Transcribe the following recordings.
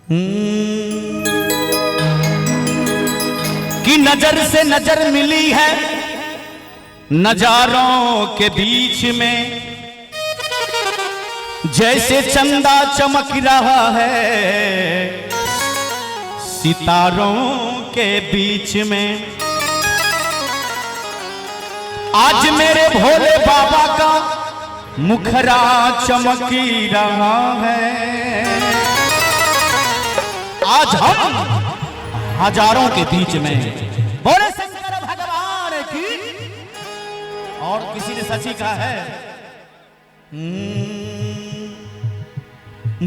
कि नजर से नजर मिली है नजारों के बीच में, जैसे चंदा चमक रहा है सितारों के बीच में। आज मेरे भोले बाबा का मुखरा चमकी रहा है। आज हम हजारों के बीच में बोले शंकर भगवान की। और किसी ने सच ही कहा है,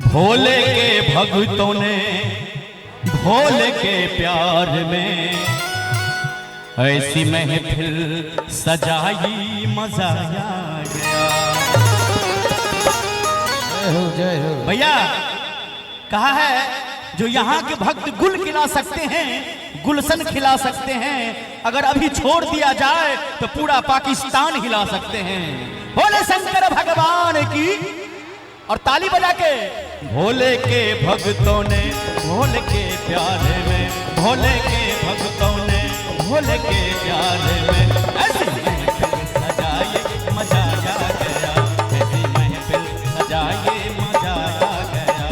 भोले के भक्तों ने भोले के प्यार में ऐसी महफिल सजाई, मजा आ गया। जय हो भैया कहा है जो यहाँ के भक्त गुल खिला सकते हैं, गुलशन खिला सकते हैं, अगर अभी छोड़ दिया जाए तो पूरा पाकिस्तान हिला सकते हैं। भोले शंकर भगवान की। और ताली बजा के भोले के भक्तों ने भोले के प्यार में, भोले के भक्तों ने भोले के प्यार में ऐसी महफिल सजाए, मजा आ गया। ऐसी महफिल सजाए, मजा आ गया।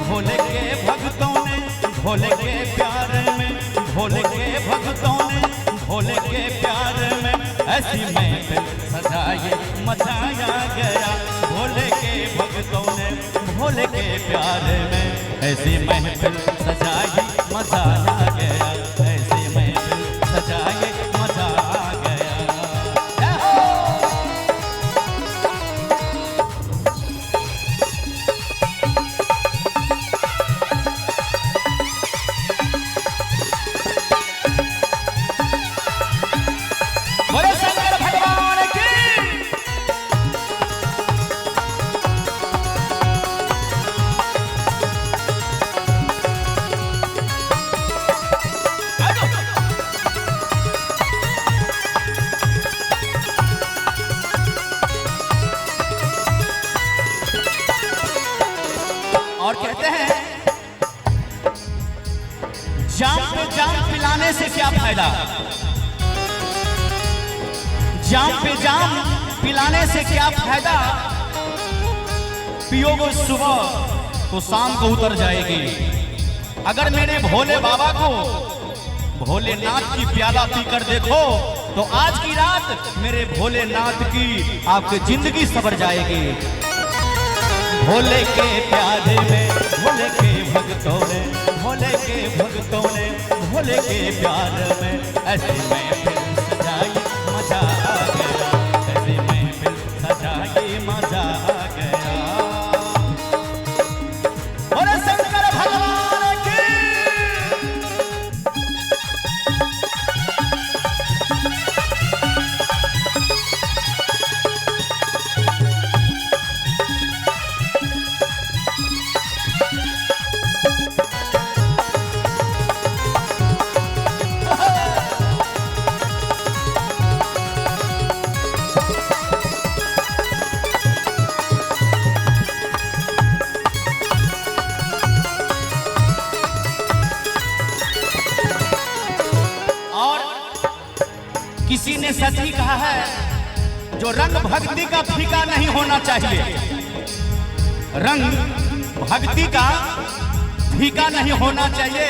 भोले के भक्तों ने भोले के प्यार में, भोले के भक्तों ने भोले के प्यार में ऐसी महफिल सजाए, मजा आ गया। भोले के भक्तों ने भोले के प्यार में ऐसी महफिल सजाए, मजा आ गया। ऐसी महफिल सजाए, मजा आ गया। बोले शंकर भगवान की। और कहते हैं जाम पे जाम पिलाने से क्या फायदा, जाम पे जाम पिलाने से क्या फायदा, पियोगे सुबह तो शाम को उतर जाएगी। अगर मेरे भोले बाबा को भोलेनाथ की प्याला पीकर देखो तो आज की रात मेरे भोलेनाथ की आपकी जिंदगी सवर जाएगी। भोले के प्यार में भोले के भक्तों ने भोले के भक्तों ने भोले के प्यार में ऐसी महफिल सजाई, मजा आ गया। ऐसी महफिल सजाई, मजा आ गया। बोले शंकर भगवान की। किसी ने सच ही कहा है, जो रंग भक्ति का फीका नहीं होना चाहिए, रंग भक्ति का फीका नहीं होना चाहिए।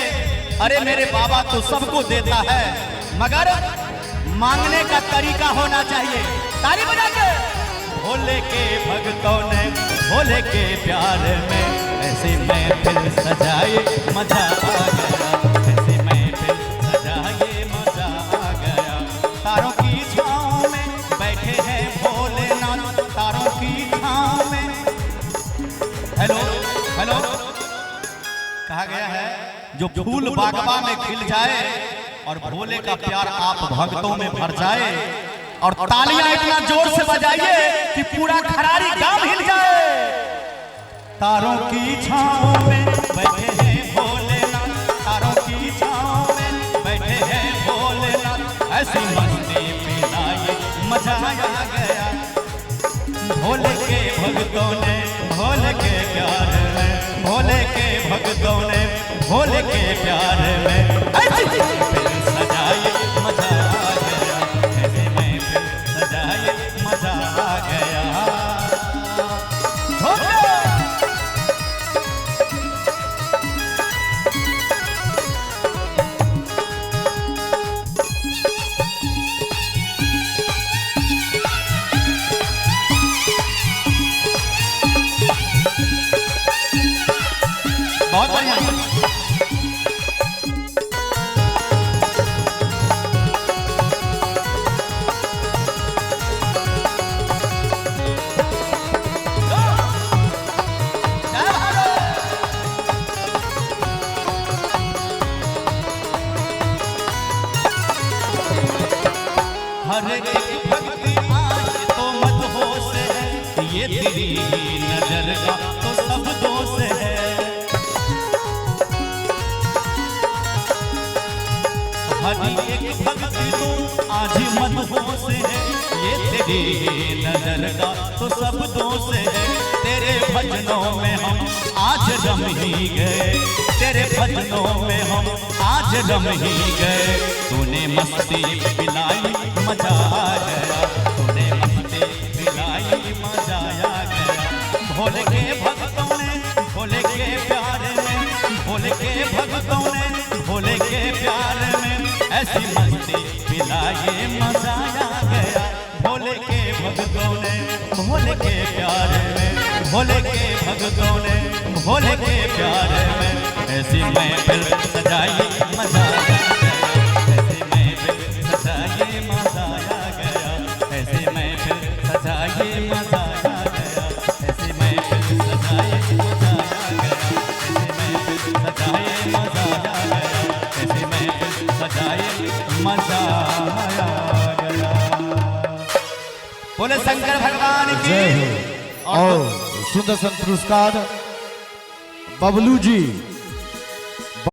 अरे मेरे बाबा तो सबको देता है, मगर मांगने का तरीका होना चाहिए। ताली बजा के भोले के भक्तों ने भोले के प्यार में ऐसी महफिल सजाए, मजा आ गया। ऐसी महफिल सजाए, मजा आ गया। तारों की छांव में बैठे हैं भोलेनाथ, तारों की छांव में। हेलो हेलो कहा गया है जो फूल बागबा में खिल जाए और भोले का प्यार आप भक्तों में भर जाए, और तालियां इतना जोर से बजाइए कि पूरा खरारी गांव हिल जाए। तारों की छांव में बैठे हैं भोलेनाथ, तारों की छांव में बैठे हैं भोलेनाथ, ऐसी मस्ती पिलाई, मजा आ गया। भोले के भक्तों ने भोले के प्यार में भोले के भक्त भोले के प्यार में ऐसी महफिल सजाई मजा आ गया, ऐसी महफिल सजाई मजा आ गया। बहुत बढ़िया। हर एक भक्ति आज तो मदहोश है, ये तेरी नजर का तो सब दोष है। हर एक भक्ति तो आज मदहोश है, ये तेरी नजर का तो सब दोष है। तेरे भजनों में हम आज रम ही गए, तेरे भजनों में हम आज रम ही गए। तूने मस्ती पिलाई मजा आ गया, तूने मस्ती पिलाई मजा आ गया। भोले के भक्तों ने भोले के प्यार में, भोले के भक्तों ने भोले के प्यार में ऐसी मस्ती पिलाई मजा आ गया। भोले के भक्तों ने भोले के प्यार में, भोले के भक्तों ने भोले के प्यार में ऐसी महफिल सजाई मजा आ गया, ऐसी महफिल सजाई मजा आ गया, ऐसी महफिल सजाई मजा आ गया, ऐसी महफिल सजाई मजा आ गया, ऐसी महफिल सजाई मजा आ गया, ऐसी महफिल सजाई मजा आ गया। बोले शंकर भगवान की। और सुंदर सन पुरस्कार बबलू जी